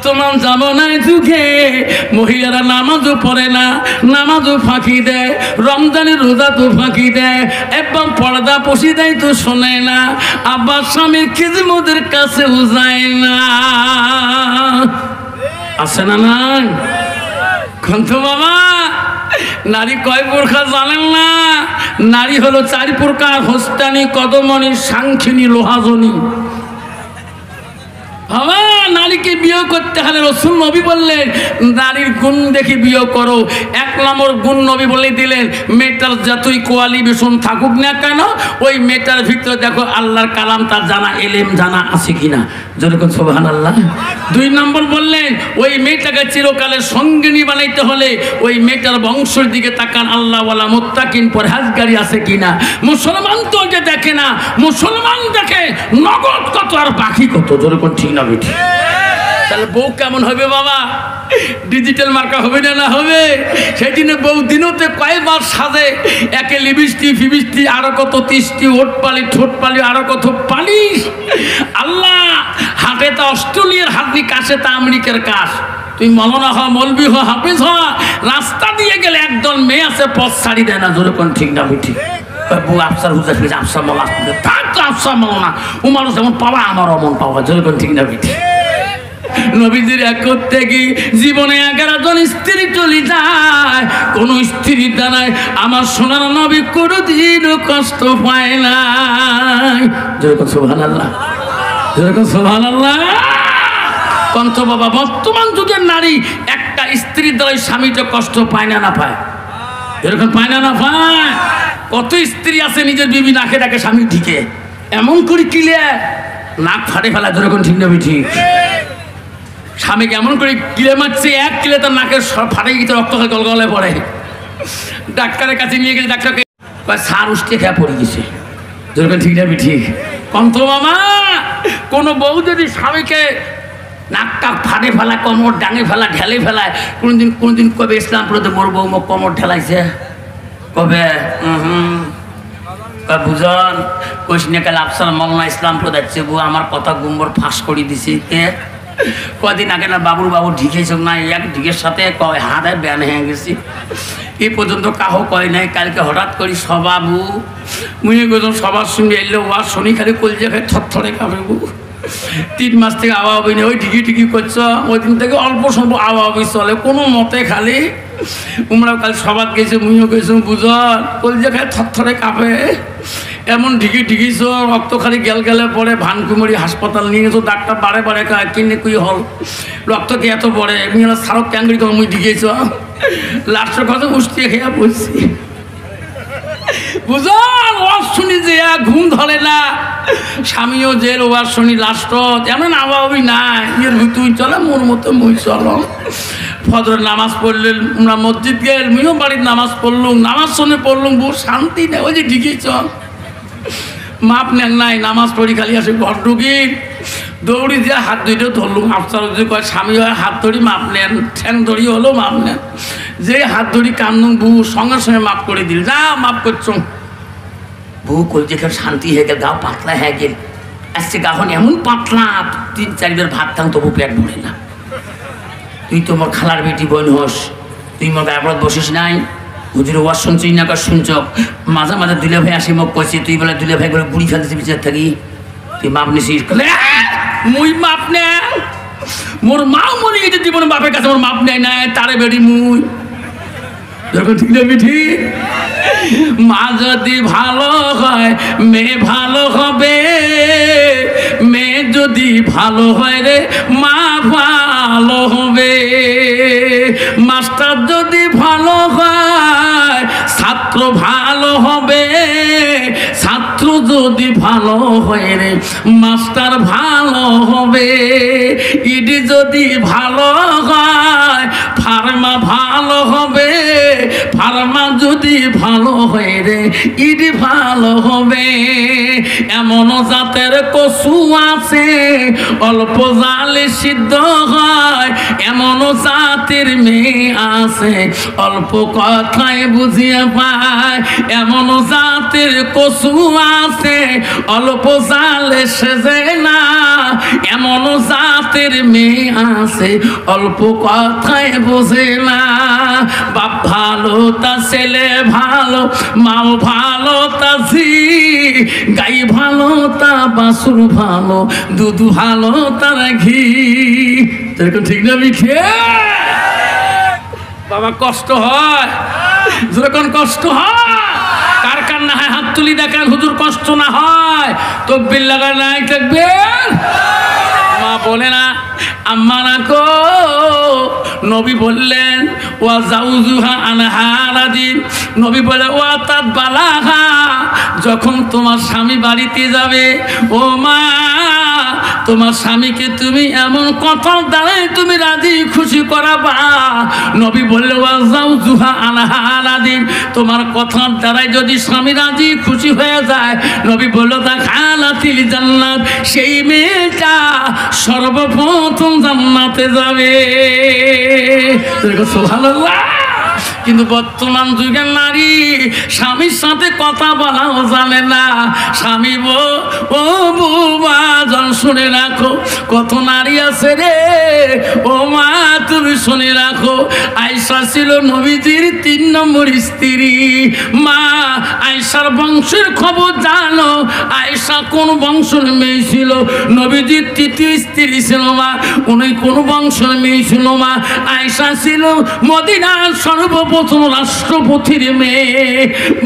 বর্তমান জামানায় যুগে মহিলারা নামাজও পড়ে না, নামাজও ফাঁকি দেয়, রমজানের রোজা তো ফাঁকি দেয়, এবং পর্দা পশি দেয় তো শোনে না, আবার স্বামীর খিদমতের কাছেও যায় না। আছে না নাই? কন্ত বাবা, নারী কয় প্রকার জানেন না? নারী হলো 4 প্রকার: হস্তানি, কদমনি, সাংখিনী, লোহাজনী। বাবা, নারীকে বিয়ে করতে হলে রাসূল নবী বললেন নারীর গুণ দেখে বিয়ে করো। 1 নম্বর গুণ নবী বলে দিলেন, মেয়েটার যতই কোয়ালিফিকেশন থাকুক না কেন, ওই মেয়েটার ভিতরে দেখো আল্লাহর কালাম তার জানা, এলেম জানা আছে কিনা। যেরকম সুবহানাল্লাহ। 2 নম্বর বললেন, ওই মেয়েটাকে চিরকালের সঙ্গিনী বানাইতে হলে ওই মেয়েটার বংশের দিকে তাকান, আল্লাহওয়ালা মুত্তাকিন পরহেজগারি আছে কিনা। মুসলমান তো যে দেখে না, মুসলমান দেখে নগদ কত আর বাকি কত। যেরকম ঠিক না বেঠি? তাহলে বউ কেমন হবে বাবা? ডিজিটাল মার্কা হবে না? না হবে। সেই জন্য বউ দিনতে কয়েকবার সাজে, একে লিপস্টিক ফিবিস্টিক, আরো কত তিষ্টি, ওট পালি ঠোঁট পালি, আরো কত পালিশ। আল্লাহ, হাতে তা অস্ট্রেলিয়ার হাতনি, কাছে তা আমেরিকার কাশ। তুই মৌলানা হ, মৌলবি হ, হাফিজ হ, রাস্তা দিয়ে গেলে একদল মেয়ে আছে পথ ছাড়ি দেয় না। যেরকম ঠিক না বেঠি? বউ আফসার হুজা ফিরে আফসার মৌলা, তার তো আফসার মৌলানা, উমারও যেমন পাওয়া আমারও মন পাওয়া। যেরকম ঠিক না বেঠি? নবীজির এক করতে গিয়ে জীবনে 11 জন স্ত্রী চলে যায়, কোন স্ত্রী দ্বারায় আমার সোনার নবী কোনদিনও কষ্ট পায় না। যেরকম সুবহানাল্লাহ, যেরকম সুবহানাল্লাহ। কন্ত বাবা, বর্তমান যুগের নারী একটা স্ত্রীর দ্বারা স্বামীটা কষ্ট পায় না? না পায়? এরকম পায় না? না পায়? কত স্ত্রী আছে নিজের বিবি নাকে ডাকে স্বামী ঠিকে, এমন করে কিলে নাক ফাটে ফেলা। যেরকম ঠিক না ঠিক? স্বামীকে এমন করে কিলে মারছে, 1 কিলে তার নাকের ফাটে গিয়ে রক্ত গলগলে পড়ে। ডাক্তারের কাছে নিয়ে গেছে, ডাক্তারকে সার উষ্ঠে খেয়ে পড়ে গেছে। যেরকম ঠিক না ঠিক? কন্ত মামা, কোনো বউ যদি স্বামীকে নাকটা ফাটে ফেলা, কোমর ডাঙে ফেলা, ঢেলে ফেলায়, কোনদিন কবে ইসলামপুরতে মোর বউ কোমর ঢেলাইছে? কবে? বুঝন কইসনে কাল আফসার মৌলানা ইসলামপুর যাচ্ছে, বউ আমার কথা গুম্বর ফাঁস করে দিছে। কে? কদিন আগে না বাবু ঢিকেছ না, এক ঢিকের সাথে কয় হাতে ব্যান হয়ে গেছি। এই পর্যন্ত কাহো কয় নাই। কালকে হঠাৎ করি সবাবু মুয়ে গেলাম, সবার সঙ্গে এলো, ওয়ার শনি খালি কলজে খাই থরথরে খাবে। বউ 3 মাস থেকে আওয়া হবি না, ওই ঢিকি করছ। ওই দিন থেকে অল্প স্বল্প আওয়া হবি চলে, কোনো মতে খালি। তোমরাও কাল সবার গেছো, মুইও গেছো, বুঝল কলজে খাই থরথরে কাঁপে। এমন ঢিকিছ, রক্ত খালি গেলে পরে ভানকুমারি হাসপাতাল নিয়ে গেছো। ডাক্তার বারে কয় কিনে কুই হল, রক্ত কি এত পড়ে? এমনি সারক ক্যাঙ্গরি তো মুই ঢিকেছ। লাস্টের কথা উষ্টিয়ে খেয়া বলছি। বুঝল ওয়াজ শুনি যে ঘুম ধরে না, স্বামীও যে ওয়াজ শুনি লাস্ট এমন আবাবি নাই। এর তুই চলে, মোর মতো মুই চলো। ফজরের নামাজ পড়লে আমরা মসজিদ গেল, মুইও বাড়ির নামাজ পড়লুম, নামাজ শুনে পড়লুম, বহু শান্তি নেই। ওই যে ঢিকেছ মাপ নেন নাই, নামাজ পড়ি খালি আসে ঘর ঢুকি, দৌড়ি দিয়ে হাত দুইটা ধরলুম। আফসার যে কয় স্বামী হয় হাত ধরি মাপ নেন, ঠ্যাং ধরি হলো মাপ নেন। যে হাত ধরি কান্দুম, বউ সঙ্গে সঙ্গে মাপ করে দিল, যা মাপ করছ। বউ কল যেখানে শান্তি হয়ে গেল, গাও পাতলা হয়ে গেল। আসছে গাহন এমন পাতলা, 3-4 বার ভাত খান তবু পেট ভরে না। তুই তো মোর খালার বেটি বোন হোস, তুই মোর গায়ে বসিস নাই। হুজুর ওয়াজ শুনছিস না? শুনছ। মাঝে মাঝে দুলে ভাই আসি মোক কইছি, তুই বলে দুলে ভাই করে বুড়ি ফেলতেছি বিচার থাকি, তুই মাপ নিছিস? মুই মাপ নে? মোর মাও মনে গেছে জীবনে বাপের কাছে মোর মাপ নেয় না, তারে বেটি মুই। যখন ঠিক না বেঠি? মা যদি ভালো হয় মেয়ে ভালো হবে, মেয়ে যদি ভালো হয় রে মা ভালো হবে। মাস্টার যদি ভালো হয় ছাত্র ভালো হবে, ছাত্র যদি ভালো হয় রে মাস্টার ভালো হবে। ইডি যদি ভালো হয় ফার্মা ভালো হবে, ফার্মা যদি ভালো হয় রে ইডি ভালো হবে। এমন জাতের কচু আছে অল্প জালে সিদ্ধ হয়, এমনও জাতের মেয়ে আছে অল্প কথায় বুঝিয়ে পায়, এমনও জাতের কচু আছে অল্প জালে সেজে না, এমনও জাতের মেয়ে আছে অল্প কথায় বোঝে না। বাপ ভালো তা ছেলে ভালো, মাও ভালো তা ঝি, গাই ভালো তা বাছুর ভালো, দুধ ভালো তার ঘি। যেরকম ঠিক না বিখে বাবা? কষ্ট হয় যেরকম কষ্ট হয়, কার কার না হয় হাত তুলি দেখান, হুজুর কষ্ট না হয় তকবীর লাগা নাই থাকবেন। মা বলে না আম্মা না কো, নবী বললেন ওয়া জাউজুহা আনহারাদিন, নবী বলে ওয়া তাত বালাহা, যখন তোমার স্বামী বাড়িতে যাবে ও মা, তোমার স্বামীকে তুমি এমন কথা দ্বারাই তুমি রাজি খুশি করাবা। নবী বললে ওয়া জাউজুহা আনহারাদিন, তোমার কথার দ্বারাই যদি স্বামী রাজি খুশি হয়ে যায়, নবী বলল তা খালাতিল জান্নাত, সেই মেয়েটা সর্বপ্রথম জান্নাতে যাবে। সুবহানাল্লাহ। কিন্তু বর্তমান যুগের নারী স্বামীর সাথে কথা বলাও জানে না। স্বামী ও বৌমা জন শুনে রাখো, কত নারী আছে রে ও মা, তুমি শুনে রাখো। আয়েশা ছিল নবীজির 3 নম্বর স্ত্রী। মা আয়েশার বংশের খবর জানো? আয়েশা কোন বংশের মেয়ে ছিল? নবীজির 3য় স্ত্রী ছিল মা, উনি কোন বংশের মেয়ে ছিল মা? আয়েশা ছিল মদিনার সর্বপ্রথম রাষ্ট্রপতির মেয়ে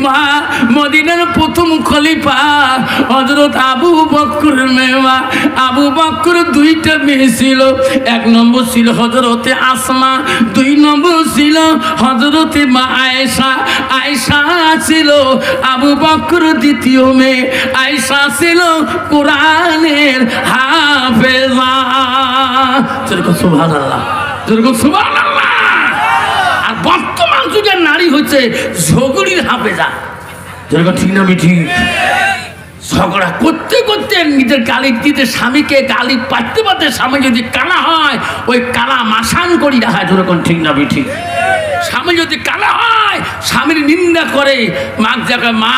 মা, মদিনার প্রথম খলিফা হযরত আবু বকরের মেয়ে মা। আবু বকর 2টা মেয়ে ছিল, 1 নম্বর ছিল হযরতে আসমা, 2 নম্বর ছিল হযরতে মা আয়েশা। আয়েশা ছিল আবু বকর 2য় মেয়ে, আয়েশা ছিল কোরআনের হাফেজা। যেরকম সুবহানাল্লাহ, যেরকম সুবহানাল্লাহ। আর বর্তমান যুগের নারী হচ্ছে ঝগড়ির হাফেজা। যেরকম ঠিক না ঠিক? ঝগড়া করতে করতে নিজের গালি দিতে, স্বামীকে গালি পাততে পারতে স্বামী যদি কানা হয়, ওই কালা মাসান করি না হয়। যেরকম ঠিক না ঠিক? স্বামী যদি কালা হয়, স্বামীর নিন্দা করে, মাক জায়গায় মা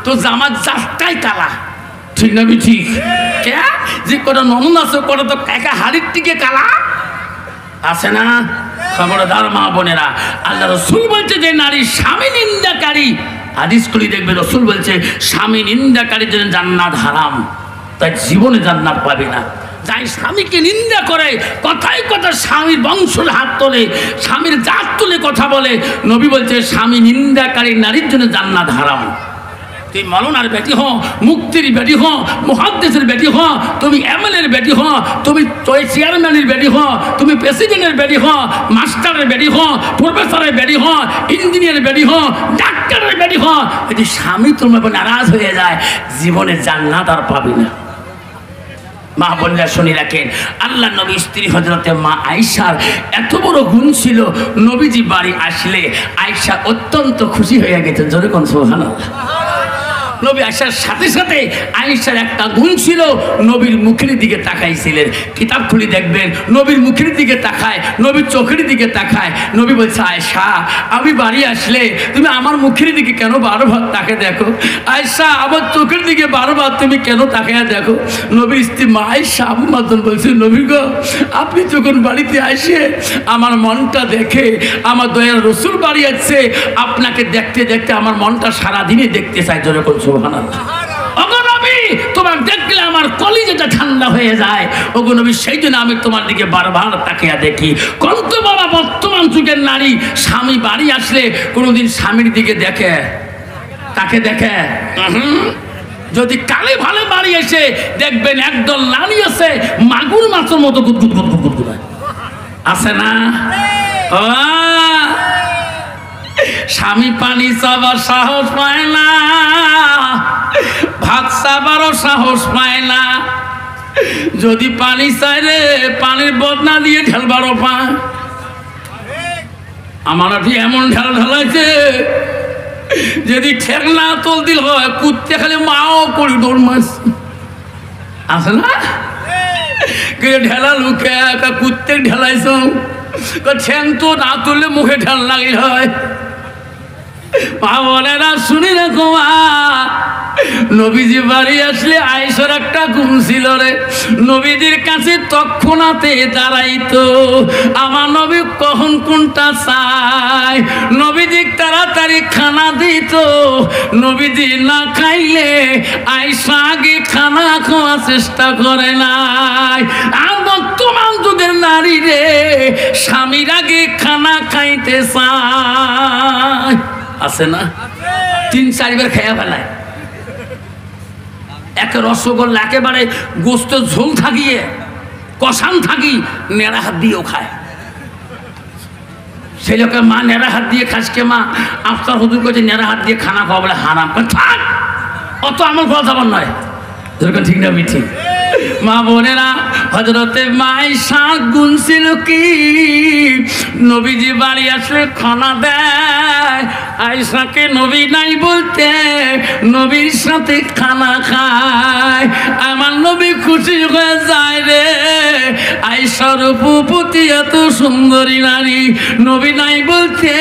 তো জামার জাতটাই কালা। ঠিক না ঠিক? কে যে কটা নমুন আছে, কটা তো একা হাড়ির টিকে কালা আছে না? খবরদার মা বোনেরা, আল্লাহ রাসূল বলছে যে নারী স্বামী নিন্দাকারী, হাদিস খুলে দেখবে রাসূল বলছে স্বামী নিন্দাকারীর জন্য জান্নাত হারাম, তাই জীবনে জান্নাত পাবে না। যাই স্বামীকে নিন্দা করে, কথায় কথা স্বামীর বংশের হাত তোলে, স্বামীর জাত তুলে কথা বলে, নবী বলছে স্বামী নিন্দাকারী নারীর জন্য জান্নাত হারাম। তুমি মৌলানার বেটি হ, মুক্তির বেটি হ, মুহাদ্দিসের বেটি হ, তুমি এমএলএর বেটি হ, তুমি চেয়ারম্যানের বেটি হ, তুমি প্রেসিডেন্টের বেটি হ, মাস্টারের বেটি হ, প্রফেসরের বেটি হ, ইঞ্জিনিয়ারের বেটি হ, ডাক্তারের বেটি হ, যদি স্বামী তোমার নারাজ হয়ে যায়, জীবনে জান্নাত আর পাবে না। মা বোনেরা শুনে রাখেন, আল্লাহ নবী স্ত্রী হযরতে মা আয়েশার এত বড় গুণ ছিল, নবীজি বাড়ি আসলে আয়েশা অত্যন্ত খুশি হয়ে গেছেন। জোরে কোন সুবহানাল্লাহ। নবী আসার সাথে সাথে আয়েশার একটা গুণ ছিল, নবীর মুখের দিকে তাকাইছিলেন। কিতাব খুলে দেখবেন, নবীর মুখের দিকে তাকায়, নবীর চোখের দিকে তাকায়। নবী বলছে আয়েশা, আমি বাড়ি আসলে তুমি আমার মুখের দিকে কেন বারবার তাকে দেখো? আয়েশা, আমার চোখের দিকে বারবার তুমি কেন তাকায়া দেখো? নবীর স্ত্রী মা আয়েশা আম্মাজান বলছে, নবী গো, আপনি যখন বাড়িতে আসে আমার মনটা দেখে, আমার দয়ার রাসূল বাড়ি আসছে, আপনাকে দেখতে দেখতে আমার মনটা সারাদিনই দেখতে চায়। যেরকম সুবহানাল্লাহ। ওগো নবী, তোমার দেখলে আমার কলিজাটা ঠান্ডা হয়ে যায়। ওগো নবী, সেই জন্য আমি তোমার দিকে বারবার তাকিয়ে দেখি। কত বাবা বর্তমান যুগের নারী স্বামী বাড়ি আসলে কোনোদিন স্বামীর দিকে দেখে? তাকে দেখে? যদি কালে ভালো বাড়ি এসে দেখবেন একদল নারী আছে মাগুর মাছের মতো গুদগুদ গুদগুদ গুদগুদ আছে না? স্বামী পানি চাবার সাহস পায় না, ভাত চাবারও সাহস পায় না। যদি পানি চাই রে, পানির বদনা দিয়ে ঢেলবারও পায়। আমার এমন ঢেল ঢেলাইছে, যদি ঠেক না তোল দিল হয়, কুত্তে খালি মাও করি দৌড় মাছ আছে না? ঢেলা লুকে কুত্তে ঢেলাইছ ঠ্যাং তো না তুললে মুখে ঢাল লাগে হয়। মা বোনেরা শুনি রাখো, নবীজি বাড়ি আসলে আয়েশার একটা গুণ ছিল রে, নবীজির কাছে তৎক্ষণাতে দাঁড়াইতো। আমার নবী কখন কোনটা চায়, নবীজি তাড়াতাড়ি খানা দিত। নবীজি না খাইলে আয়েশা আগে খানা খাওয়ার চেষ্টা করে নাই। আর বর্তমান যুগের নারী রে, স্বামীর আগে খানা খাইতে চায়, আছে না? 3-4 বার খেয়া ফেলায়। একে রসগোল্লা একেবারে গোস্ত ঝোল থাকিয়ে কষান থাকি নেড়া হাত দিয়েও খায়। সেই লোকের মা নেড়া হাত দিয়ে খাসকে মা আফতার হুজুর করছে নেড়া হাত দিয়ে খানা খাওয়া বলে হারাম। থাক, অত আমার কথা যাবার নয়, ঠিক না মিঠি? মা বোনেরা, হযরতে আয়েশা গুণ ছিল কি, নবীজি বাড়ি আসলে খানা দেয়, আয়েশাকে নবী নাই বলতে নবীর সাথে খানা খায়। আমার নবী খুশি হয়ে যায় রে, আয়েশার উপপতি এত সুন্দরী নারী, নবী নাই বলতে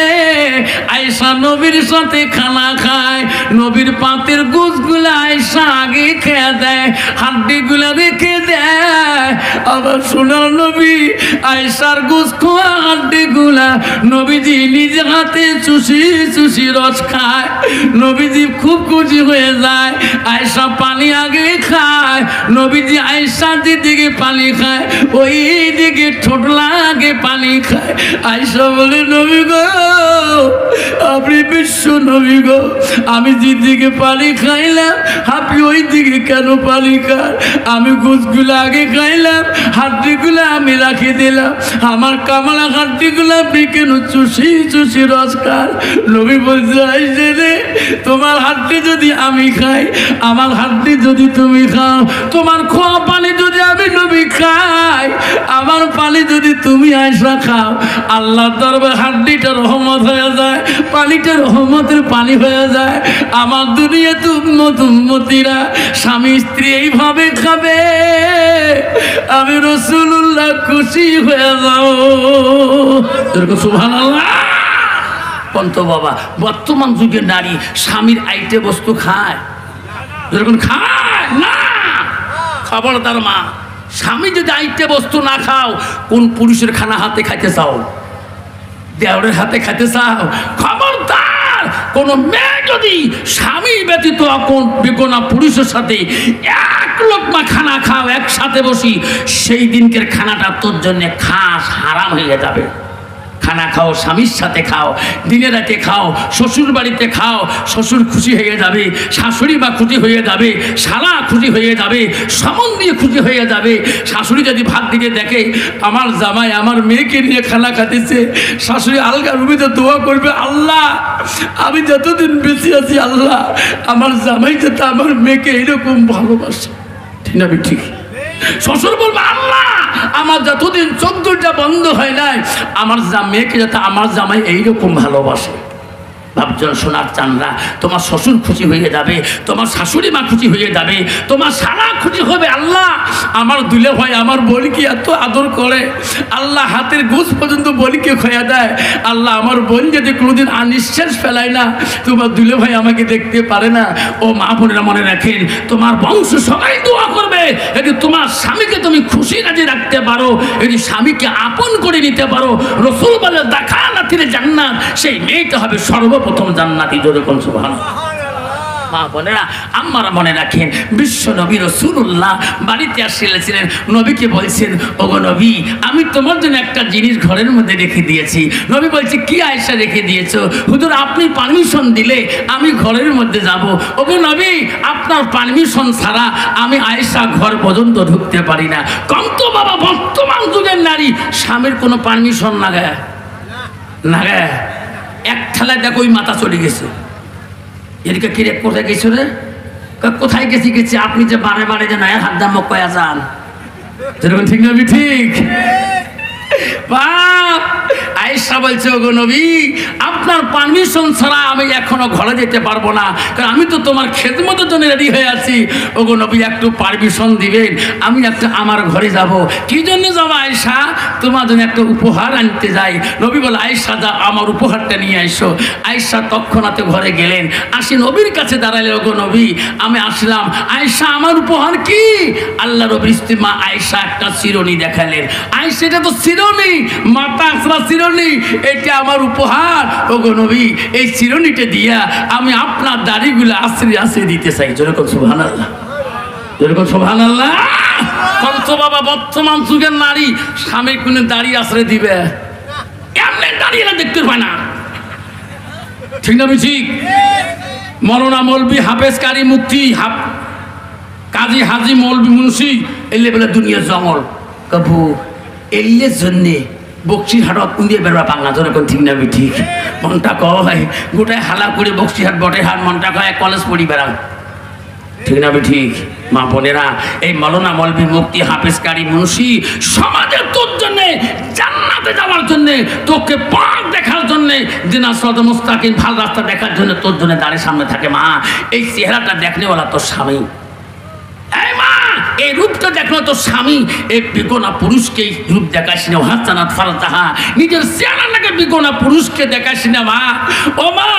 আয়েশা নবীর সাথে খানা খায়। নবীর পাতের গোশগুলা আয়েশা আগে খেয়ে দেয়, হাড্ডিগুলা রেখে দেয়। আবার সোনার নবী আয়েশার গোশ খোয়া হাড্ডিগুলা নবীজি নিজে হাতে চুষি চুষি রস খায়। নবীজি খুব খুশি হয়ে যায়। আয়েশা পানি আগে খায়, নবীজি আয়েশা যেদিকে পানি খায় ওই দিকে ঠোঁট লাগে পানি খায়। আয়েশা বলে, নবী গো, আপনি বিশ্ব নবী গো, আমি যেদিকে পানি খাইলাম আপনি ওই দিকে কেন পানি খান? আমি গোশগুলো আগে খাইলাম, হাড্ডিগুলো আমি রাখি দিলাম, আমার কামলা হাড্ডিগুলো আপনি কেন চুষি চুষি রস খান? নবী বলছে, আয়েশা রে, তোমার হাড্ডি যদি আমি খাই, আমার হাড্ডি যদি তুমি খাও, তোমার খোয়া পানি যদি আমি নবী খাই, আমার পানি যদি তুমি আয়েশা খাও, আল্লাহর দরবারে হাড্ডিটা রহমত হয়ে যায়, পানিটা রহমতের পানি হয়ে যায়। আমার দুনিয়াতে উম্মতিরা স্বামী স্ত্রী এইভাবে খাবে, আমি রাসূলুল্লাহ খুশি হয়ে যাও। সুবহানাল্লাহ। পন্ত বাবা, বর্তমান যুগের নারী স্বামীর আইটে বস্তু খায়, যেরকম খায় না। খবরদার মা, স্বামী যদি আইটে বস্তু না খাও, কোন পুরুষের খানা হাতে খাইতে চাও? দেওরের হাতে খাইতে চাও? খবরদার, কোন মেয়ে যদি স্বামী ব্যতীত কোন বেগোনা পুরুষের সাথে এক লোকমা খানা খাও একসাথে বসি, সেই দিনকের খানাটা তোর জন্য খাস হারাম হয়ে যাবে। খানা খাও, স্বামীর সাথে খাও, দিনে রাতে খাও, শ্বশুর বাড়িতে খাও, শ্বশুর খুশি হয়ে যাবে, শাশুড়ি মা খুশি হয়ে যাবে, শালা খুশি হয়ে যাবে, সম্বন্ধী খুশি হয়ে যাবে। শাশুড়ি যদি ভাত দিকে দেখে আমার জামাই আমার মেয়েকে নিয়ে খানা খাতেছে, শাশুড়ি আলগা রুমিতে দোয়া করবে, আল্লাহ আমি যতদিন বেঁচে আছি, আল্লাহ আমার জামাই যাতে আমার মেয়েকে এইরকম ভালোবাসে। ঠিক না? ঠিক। শ্বশুর বলবে, আল্লাহ আমার যতদিন চোখ দুটা বন্ধ হয় নাই, আমার মেয়েকে যাতে আমার জামাই এইরকম ভালোবাসে। ভাবজন সোনার চানরা, তোমার শ্বশুর খুশি হয়ে যাবে, তোমার শাশুড়ি মা খুশি হয়ে যাবে, তোমার শালা খুশি হবে। আল্লাহ আমার দুলে ভাই আমার বোনকে এত আদর করে, আল্লাহ হাতের গোশ পর্যন্ত বোনকে খোয়া দেয়। আল্লাহ আমার বোন যদি কোনোদিন আনিশ্বাস ফেলায় না, তোমার দুলে ভাই আমাকে দেখতে পারে না। ও মা বোনেরা মনে রাখেন, তোমার বংশ সবাই দোয়া করবে যদি তোমার স্বামীকে তুমি খুশি রাজি রাখতে পারো, যদি স্বামীকে আপন করে নিতে পারো। রাসূল বলে, দেখা না তিনি জান্নাত, সেই মেয়েটা হবে সর্বপ্রথম জান্নাতি। যেরকম সুবহানাল্লাহ। মা বোনেরা, আম্মারা মনে রাখেন, বিশ্ব নবী রাসূলুল্লাহ বাড়িতে আসছিলেন, নবীকে বলছেন, ওগো নবী, আমি তোমার জন্য একটা জিনিস ঘরের মধ্যে রেখে দিয়েছি। নবী বলছে, কি আয়েশা রেখে দিয়েছো? হুজুর আপনি পারমিশন দিলে আমি ঘরের মধ্যে যাব। ওগো নবী, আপনার পারমিশন ছাড়া আমি আয়েশা ঘর পর্যন্ত ঢুকতে পারি না। কন্ত বাবা, বর্তমান যুগের নারী স্বামীর কোনো পারমিশন না গায় না গায়, এক ঠেলায় দেখো ওই মাথা চলে গেছে। এদিকে কিরে কোথায় গেছো রে? কোথায় গেছি? আপনি যে বারে বারে যে নয়া হাত দাম কয়া যান, যেরকম ঠিক না? ঠিক। আয়েশা আয়েশা বলছে, ওগো নবী, আপনার পারমিশন ছাড়া আমি এখনো ঘরে যেতে পারবো না, কারণ আমি তো তোমার খেদমতের জন্য রেডি হয়ে আছি। ওগো নবী, একটু পারমিশন দিবেন, আমি একটা আমার ঘরে যাব। কি জন্য যাবো আয়েশা? তোমার জন্য একটা উপহার আনতে যাই। নবী বলে, আয়েশা যা, আমার উপহারটা নিয়ে আইসো। আয়েশা তৎক্ষণাৎ ঘরে গেলেন, আসি নবীর কাছে দাঁড়ালে, ওগো নবী, আমি আসলাম। আয়েশা, আমার উপহার কি? আল্লাহ নবীর স্ত্রী মা আয়েশা একটা চিরুনি দেখালেন। আয়েশা, এটা তো চিরুনি, মাথা আসরা চিরুনি, এটা আমার উপহার। ওগো নবী, এই চিরুনিটা দিয়া আমি আপনার দাড়িগুলো আশ্রয় আশ্রয় দিতে চাই। যেরকম সুবহানাল্লাহ, যেরকম সুবহানাল্লাহ। কত বাবা, বর্তমান যুগের নারী স্বামীর কোন দাড়ি আশ্রয় দিবে? এমনি দাঁড়িয়ে দেখতে পায় না, ঠিক না? ঠিক। মৌলানা মৌলবি হাফেজ কারি মুফতি কাজী হাজি মৌলবি মুন্সি এলে বলে দুনিয়া জঙ্গল কবু এলের জন্যে বক্সিরহাট কুন্দিয়ে বেরোবা পাঙ্গা। যখন ঠিক না ঠিক, মনটা কয় গোটায় হালা করে বক্সিরহাট বটেরহাট, মনটা কয় কলেজ পড়ি বেড়াম, ঠিক না ঠিক? মা বোনেরা, এই মৌলানা মৌলবি মুফতি হাফেজ কারি মুন্সি সমাজে তোর জন্যে, জান্নাতে যাওয়ার জন্যে, তোকে পাক দেখার জন্যে, দিনা সদ মুস্তাকিম ভাল রাস্তা দেখার জন্য তোর জন্য দাঁড়িয়ে সামনে থাকে। মা, এই চেহারাটা দেখনেওয়ালা তোর স্বামী। এই মা, এই রূপটা দেখলো তোর স্বামী। এই বিগোনা পুরুষকে রূপ দেখাস না, হাসানাত ফারতাহা, নিজের চেহারাটাকে বিগোনা পুরুষকে দেখাস না। মা, ও মা,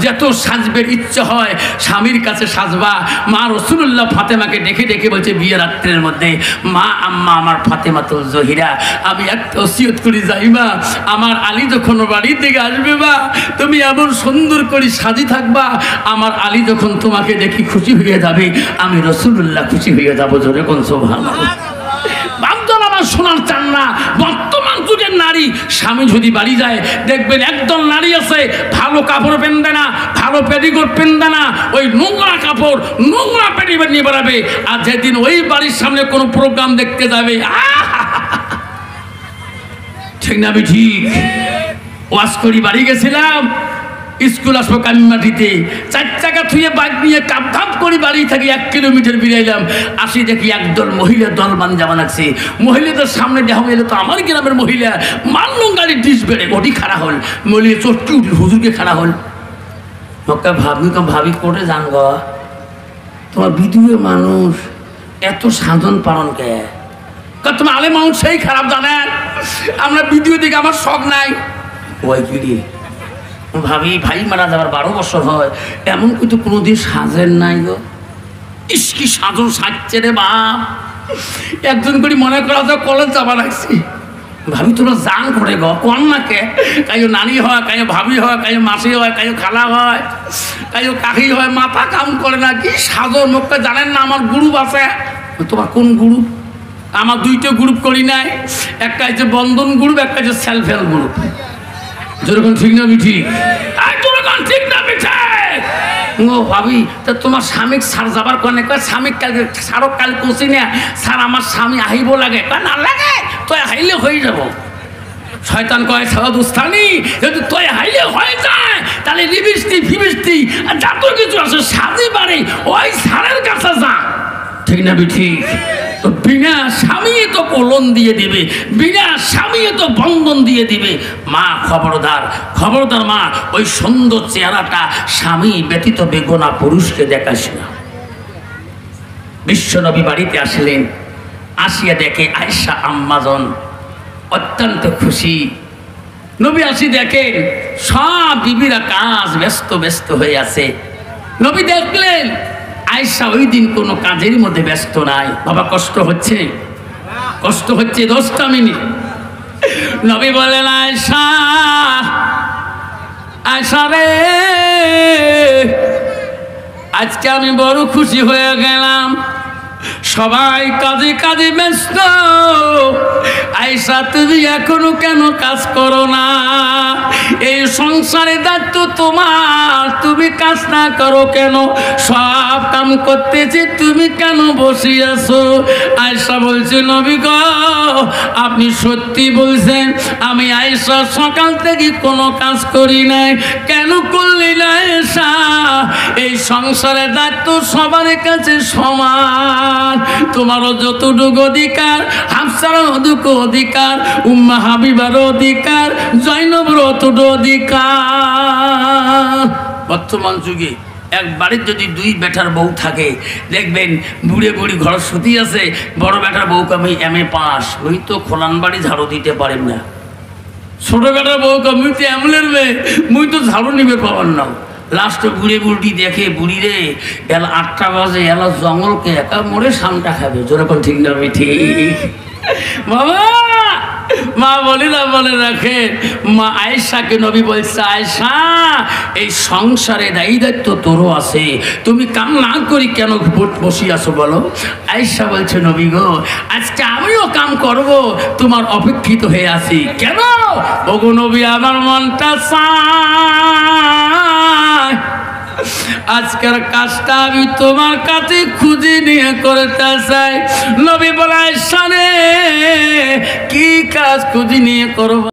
যত সাজবের ইচ্ছে হয় স্বামীর কাছে সাজবা। মা রাসূলুল্লাহ ফাতেমাকে ডেকে ডেকে বলছে বিয়ের রাত্রের মধ্যে, মা, আম্মা আমার ফাতেমাতুল জহিরা, আমি একটা ওসিয়ত করি যাই মা, আমার আলী যখন বাড়ির দিকে আসবে মা, তুমি এমন সুন্দর করে সাজি থাকবা, আমার আলী যখন তোমাকে দেখি খুশি হয়ে যাবে, আমি রাসূলুল্লাহ খুশি হয়ে যাবো। জোরে কোন সুবহানাল্লাহ। বাপজন আমার শোনার চান না, বর্তমান যুগের নারী স্বামী যদি বাড়ি যায় দেখবেন একদল নারী আছে ভালো কাপড় পেনবে না, ভালো পেটিকোট পেনবে না, ওই নোংরা কাপড় নোংরা পেটিকোট নিয়ে বেড়াবে। আর যেদিন ওই বাড়ির সামনে কোনো প্রোগ্রাম দেখতে যাবে, ঠিক না ঠিক? ওয়াজ করি বাড়ি গেছিলাম, স্কুল আসবো কামিমাটিতে, 4 চাকা থুয়ে বাইক নিয়ে কাপ কাপ করে বাড়ি থাকি, 1 কিলোমিটার বেরাইলাম। আসি দেখি একদল মহিলা দল জামা লাগছে। মহিলাদের সামনে দেখা এলো তো আমার গ্রামের মহিলা, মাল্লুম গাড়ির ডিস বেড়ে ওটি খাড়া হল, মহিলা চটকি উঠল, হুজুরকে খাড়া হল। ভাবি কোটে যান গ, তোমার বিধুয়ে মানুষ এত সাধন পালন কে? তোমার আলে মানুষ সেই খারাপ জানেন, আমরা ভিডিও দিকে আমার শখ নাই। ওই কি ভাবি, ভাই মারা যাবার 12 বছর হয়, এমন কিন্তু কোনোদিন সাজেন নাই গো। ইস, কি সাজন সাজছে রে বাপ। একজন করে মনে করা যায় কলেজ যাবা লাগছি। ভাবি তোরা জান করে গো, কোন নাকে কাইও নানি হয়, কাইও ভাবি হয়, কাইও মাসি হয়, কাইও খালা হয়, কাইও কাকি হয়, মাথা কাম করে না। কি সাজন মুখটা জানেন না? আমার গ্রুপ আছে। তোমার কোন গ্রুপ? আমার 2টা গ্রুপ করি নাই, একটা হচ্ছে বন্ধন গ্রুপ, একটা হচ্ছে সেলফ হেল্প গ্রুপ। যেরকম ঠিক না ঠিক? ঠিক না ও ভাবি, তা তোমার স্বামী সার যাবার কারণে স্বামী কালকে সারক কাল কষি না, স্যার আমার স্বামী আহিব লাগে, না লাগে তুই হাইলে হয়ে যাব। শয়তান কয় সাদুস্থানি, যদি তুই হাইলে হয়ে যায় তাহলে লিবিস্তি ফিবিস্তি যত কিছু আছে সাজি বাড়ি ওই সারের কাছে যা, ঠিক না ঠিক? তো বিনা স্বামী তো কলন দিয়ে দিবে, বিনা স্বামী তো বন্ধন দিয়ে দিবে। মা খবরদার, খবরদার মা, ওই সুন্দর চেহারাটা স্বামী ব্যতীত বেগোনা পুরুষকে দেখাস না। বিশ্বনবী বাড়িতে আসলেন, আসিয়া দেখে আয়েশা আম্মাজন অত্যন্ত খুশি। নবী আসি দেখেন সব বিবিরা কাজ ব্যস্ত ব্যস্ত হয়ে আছে। নবী দেখলেন আয়েশা ওই দিন কোনো কাজের মধ্যে ব্যস্ত নাই। বাবা কষ্ট হচ্ছে, কষ্ট হচ্ছে 10টা মিনিট। নবী বলেন, আয়েশা, আয়েশা রে, আজকে আমি বড় খুশি হয়ে গেলাম, সবাই কাজে কাজে ব্যস্ত, আয়েশা তুমি এখনো কেন কাজ করো না? এই সংসারে দায়িত্ব তোমার, তুমি কাজ না করো কেন? সব কাম করতেছি, তুমি কেন বসে আছো? আয়েশা বলছে নবী গো আপনি সত্যি বলছেন, আমি আয়েশা সকাল থেকে কোনো কাজ করি নাই। কেন করলি না আয়েশা? এই সংসারের দায়িত্ব সবার কাছে সমান, তোমারও যতটুকু অধিকার, হাফসারও অতটুকু অধিকার, উম্মা হাবিবারও অধিকার, জয়নবের অতটুকু অধিকার। বর্তমান যুগে এক বাড়ির যদি দুই বেটার বউ থাকে, দেখবেন বুড়ে বুড়ি ঘর সুতি আছে, বড় বেটার বউকে আমি MA পাস, ওই তো খোলান বাড়ি ঝাড়ু দিতে পারেন না। ছোট বেটার বউকে আমি তো এমলের মেয়ে, মুই তো ঝাড়ু নিবে পাবার না। লাস্টে বুড়ে বুড়ি দেখে বুড়ি রে এলা 8টা বাজে, এলা জঙ্গলকে একা মরে সামটা খাবে, যেরকম ঠিক না আমি ঠিক বাবা। মা বলে না বলে রাখে, মা আয়েশাকে নবী বলছে আয়েশা এই সংসারে দায়িত্ব তোরও আছে, তুমি কাম না করি কেন বসি আছো বলো? আয়েশা বলছে নবী গো আজকে আমিও কাম করব, তোমার অপেক্ষিত হয়ে আছি। কেন? ওগো নবী আমার মনটা চায় আজকের কাজটা আমি তোমার কাছে খুঁজে নিয়ে করতে চাই। নবী বলে আয়েশা রে কি কাজ খুঁজে নিয়ে করব?